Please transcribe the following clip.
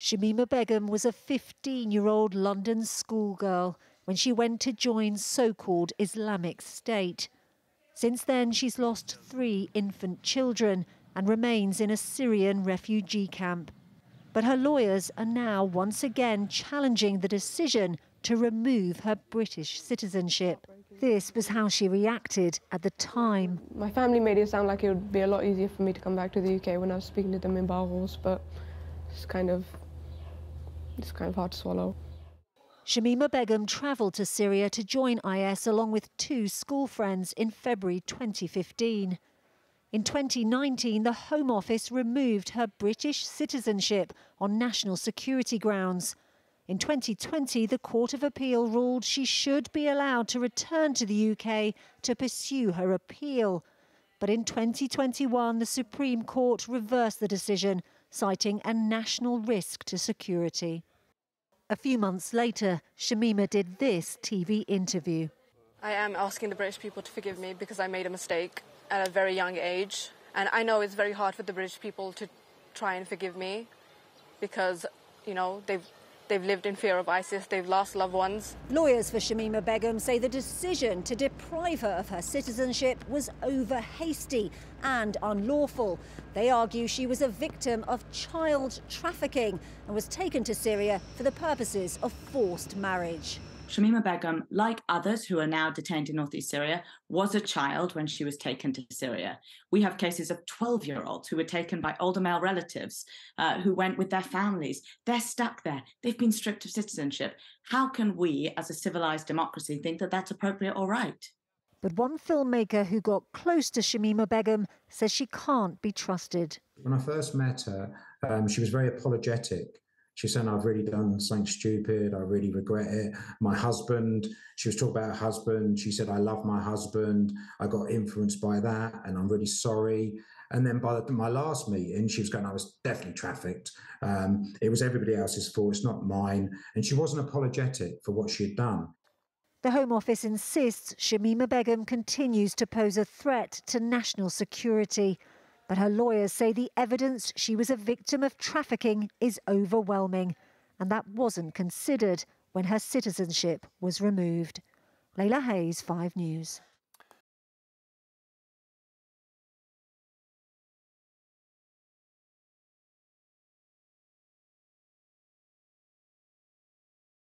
Shamima Begum was a 15-year-old London schoolgirl when she went to join so-called Islamic State. Since then, she's lost 3 infant children and remains in a Syrian refugee camp. But her lawyers are now once again challenging the decision to remove her British citizenship. This was how she reacted at the time. My family made it sound like it would be a lot easier for me to come back to the UK when I was speaking to them in bar halls, but it's kind of hard to swallow. Shamima Begum travelled to Syria to join IS along with 2 school friends in February 2015. In 2019, the Home Office removed her British citizenship on national security grounds. In 2020, the Court of Appeal ruled she should be allowed to return to the UK to pursue her appeal. But in 2021, the Supreme Court reversed the decision, citing a national risk to security. A few months later, Shamima did this TV interview. I am asking the British people to forgive me because I made a mistake at a very young age. And I know it's very hard for the British people to try and forgive me because, you know, they've lived in fear of ISIS, they've lost loved ones. Lawyers for Shamima Begum say the decision to deprive her of her citizenship was over-hasty and unlawful. They argue she was a victim of child trafficking and was taken to Syria for the purposes of forced marriage. Shamima Begum, like others who are now detained in northeast Syria, was a child when she was taken to Syria. We have cases of 12-year-olds who were taken by older male relatives who went with their families. They're stuck there. They've been stripped of citizenship. How can we, as a civilised democracy, think that that's appropriate or right? But one filmmaker who got close to Shamima Begum says she can't be trusted. When I first met her, she was very apologetic. She was saying, I've really done something stupid, I really regret it. My husband, she was talking about her husband. She said, I love my husband. I got influenced by that and I'm really sorry. And then by my last meeting, she was going, I was definitely trafficked. It was everybody else's fault, it's not mine. And she wasn't apologetic for what she had done. The Home Office insists Shamima Begum continues to pose a threat to national security. But her lawyers say the evidence she was a victim of trafficking is overwhelming, and that wasn't considered when her citizenship was removed. Layla Hayes, 5 News.